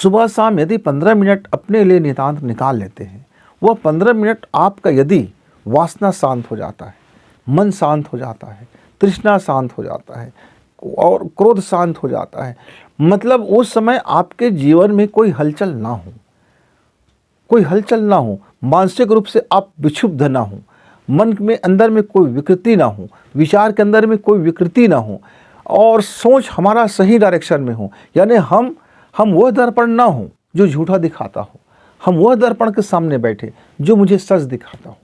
सुबह शाम यदि 15 मिनट अपने लिए नितांत निकाल लेते हैं, वह 15 मिनट आपका यदि वासना शांत हो जाता है, मन शांत हो जाता है, तृष्णा शांत हो जाता है और क्रोध शांत हो जाता है, मतलब उस समय आपके जीवन में कोई हलचल ना हो, कोई हलचल ना हो, मानसिक रूप से आप विक्षुब्ध ना हो, मन में अंदर में कोई विकृति ना हो, विचार के अंदर में कोई विकृति ना हो और सोच हमारा सही डायरेक्शन में हो, यानी हम वह दर्पण ना हो जो झूठा दिखाता हो, हम वह दर्पण के सामने बैठे जो मुझे सच दिखाता हो।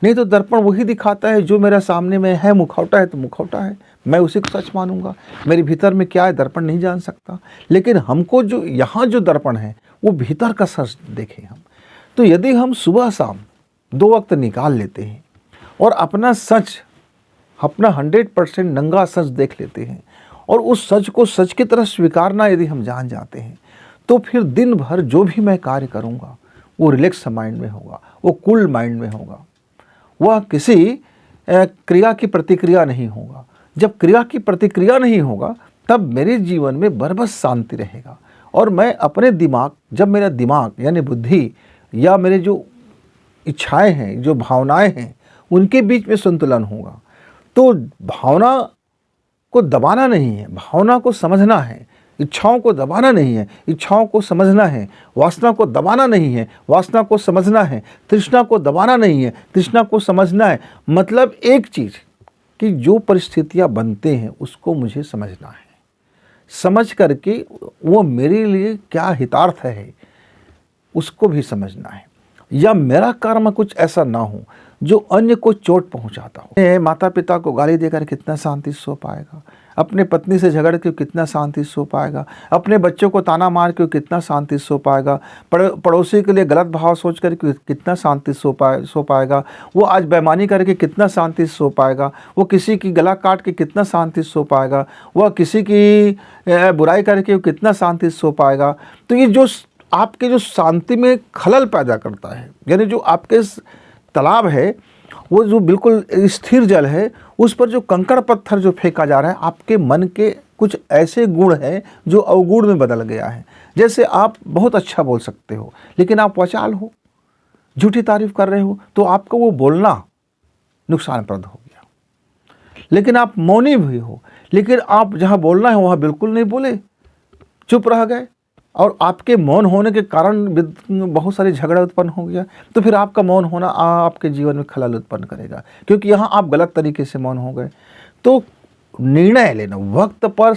नहीं तो दर्पण वही दिखाता है जो मेरे सामने में है, मुखौटा है तो मुखौटा है, मैं उसी को सच मानूंगा। मेरे भीतर में क्या है दर्पण नहीं जान सकता, लेकिन हमको जो यहाँ जो दर्पण है वो भीतर का सच देखें हम। तो यदि हम सुबह शाम 2 वक्त निकाल लेते हैं और अपना सच, अपना 100% नंगा सच देख लेते हैं और उस सच को सच की तरह स्वीकारना यदि हम जान जाते हैं, तो फिर दिन भर जो भी मैं कार्य करूँगा वो रिलैक्स माइंड में होगा, वो कूल माइंड में होगा, वह किसी क्रिया की प्रतिक्रिया नहीं होगा। जब क्रिया की प्रतिक्रिया नहीं होगा तब मेरे जीवन में बरबस शांति रहेगा और मैं अपने दिमाग, जब मेरा दिमाग यानी बुद्धि या मेरे जो इच्छाएं हैं, जो भावनाएं हैं, उनके बीच में संतुलन होगा। तो भावना को दबाना नहीं है, भावना को समझना है, इच्छाओं को दबाना नहीं है, इच्छाओं को समझना है, वासना को दबाना नहीं है, वासना को समझना है, तृष्णा को दबाना नहीं है, तृष्णा को समझना है। मतलब एक चीज़ कि जो परिस्थितियां बनते हैं उसको मुझे समझना है, समझ करके वो मेरे लिए क्या हितार्थ है उसको भी समझना है, या मेरा कर्म कुछ ऐसा ना हो जो अन्य को चोट पहुंचाता हो। माता पिता को गाली देकर कितना शांति सो पाएगा, अपने पत्नी से झगड़ के कितना शांति सो पाएगा, अपने बच्चों को ताना मार के कितना शांति सो पाएगा, पड़ोसी के लिए गलत भाव सोच कर कितना शांति सो पाएगा, वो आज बेईमानी करके कितना शांति सो पाएगा, वो किसी की गला काट के कितना शांति सो पाएगा, वह किसी की बुराई करके कितना शांति सो पाएगा। तो ये जो आपके जो शांति में खलल पैदा करता है, यानी जो आपके तालाब है वो जो बिल्कुल स्थिर जल है उस पर जो कंकड़ पत्थर जो फेंका जा रहा है, आपके मन के कुछ ऐसे गुण हैं जो अवगुण में बदल गया है। जैसे आप बहुत अच्छा बोल सकते हो लेकिन आप वाचाल हो, झूठी तारीफ कर रहे हो, तो आपको वो बोलना नुकसानप्रद हो गया। लेकिन आप मौनी भी हो, लेकिन आप जहाँ बोलना है वहाँ बिल्कुल नहीं बोले, चुप रह गए और आपके मौन होने के कारण बहुत सारे झगड़ा उत्पन्न हो गया। तो फिर आपका मौन होना आपके जीवन में खलल उत्पन्न करेगा, क्योंकि यहाँ आप गलत तरीके से मौन हो गए। तो निर्णय लेना, वक्त पर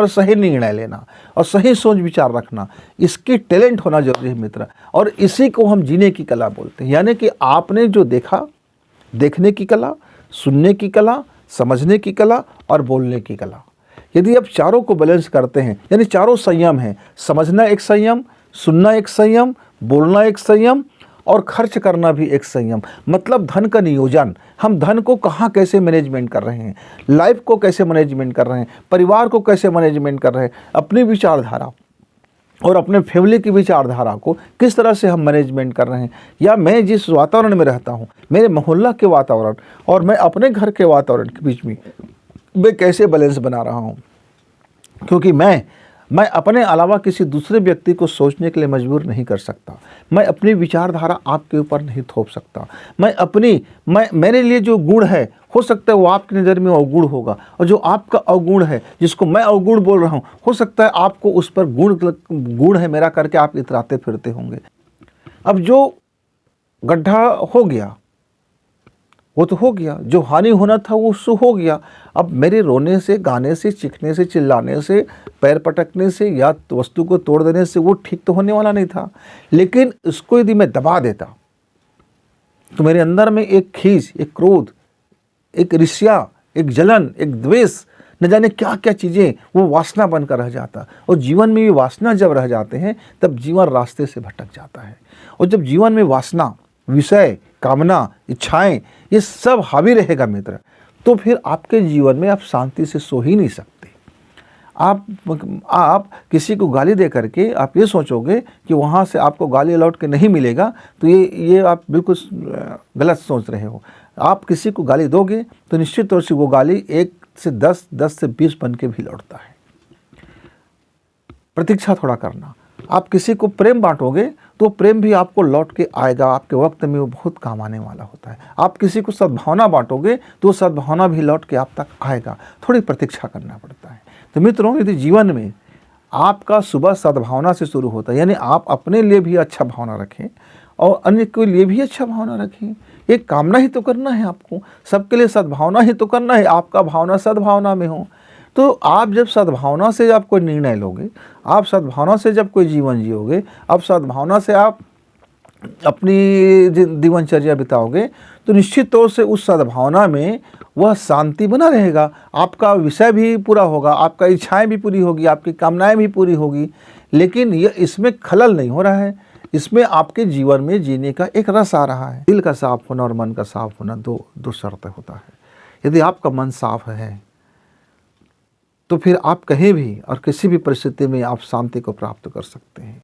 सही निर्णय लेना और सही सोच विचार रखना, इसकी टैलेंट होना जरूरी है मित्र। और इसी को हम जीने की कला बोलते हैं, यानी कि आपने जो देखा, देखने की कला, सुनने की कला, समझने की कला और बोलने की कला, यदि आप चारों को बैलेंस करते हैं, यानी चारों संयम हैं, समझना एक संयम, सुनना एक संयम, बोलना एक संयम और खर्च करना भी एक संयम। मतलब धन का नियोजन, हम धन को कहाँ कैसे मैनेजमेंट कर रहे हैं, लाइफ को कैसे मैनेजमेंट कर रहे हैं, परिवार को कैसे मैनेजमेंट कर रहे हैं, अपनी विचारधारा और अपने फैमिली की विचारधारा को किस तरह से हम मैनेजमेंट कर रहे हैं, या मैं जिस वातावरण में रहता हूँ, मेरे मोहल्ला के वातावरण और मैं अपने घर के वातावरण के बीच में मैं कैसे बैलेंस बना रहा हूँ। क्योंकि मैं अपने अलावा किसी दूसरे व्यक्ति को सोचने के लिए मजबूर नहीं कर सकता, मैं अपनी विचारधारा आपके ऊपर नहीं थोप सकता, मेरे लिए जो गुण है हो सकता है वो आपकी नज़र में अवगुण होगा, और जो आपका अवगुण है जिसको मैं अवगुण बोल रहा हूँ, हो सकता है आपको उस पर गुण है मेरा करके आप इतराते फिरते होंगे। अब जो गड्ढा हो गया वो तो हो गया, जो हानि होना था वो उससे हो गया। अब मेरे रोने से, गाने से, चीखने से, चिल्लाने से, पैर पटकने से या वस्तु को तोड़ देने से वो ठीक तो होने वाला नहीं था। लेकिन इसको यदि मैं दबा देता तो मेरे अंदर में एक खींच, एक क्रोध, एक ईर्ष्या, एक जलन, एक द्वेष, न जाने क्या क्या चीज़ें वो वासना बनकर रह जाता। और जीवन में ये वासना जब रह जाते हैं तब जीवन रास्ते से भटक जाता है। और जब जीवन में वासना, विषय, कामना, इच्छाएं ये सब हावी रहेगा मित्र, तो फिर आपके जीवन में आप शांति से सो ही नहीं सकते। आप किसी को गाली दे करके आप ये सोचोगे कि वहाँ से आपको गाली लौट के नहीं मिलेगा, तो ये आप बिल्कुल गलत सोच रहे हो। आप किसी को गाली दोगे तो निश्चित तौर से वो गाली 1 से 10, 10 से 20 बन के भी लौटता है। प्रतीक्षा थोड़ा करना, आप किसी को प्रेम बांटोगे तो प्रेम भी आपको लौट के आएगा, आपके वक्त में वो बहुत काम आने वाला होता है। आप किसी को सद्भावना बांटोगे तो सद्भावना भी लौट के आप तक आएगा, थोड़ी प्रतीक्षा करना पड़ता है। तो मित्रों, यदि जीवन में आपका सुबह सद्भावना से शुरू होता है, यानी आप अपने लिए भी अच्छा भावना रखें और अन्य के लिए भी अच्छा भावना रखें। एक कामना ही तो करना है आपको, सबके लिए सद्भावना ही तो करना है, आपका भावना सद्भावना में हो। तो आप जब सद्भावना से आप कोई निर्णय लोगे, आप सद्भावना से जब कोई जीवन जियोगे, अब सद्भावना से आप अपनी दिनचर्या बिताओगे, तो निश्चित तौर से उस सद्भावना में वह शांति बना रहेगा, आपका विषय भी पूरा होगा, आपका इच्छाएं भी पूरी होगी, आपकी कामनाएं भी पूरी होगी। लेकिन यह इसमें खलल नहीं हो रहा है, इसमें आपके जीवन में जीने का एक रस आ रहा है। दिल का साफ होना और मन का साफ होना दो शर्त होता है। यदि आपका मन साफ है तो फिर आप कहीं भी और किसी भी परिस्थिति में आप शांति को प्राप्त कर सकते हैं।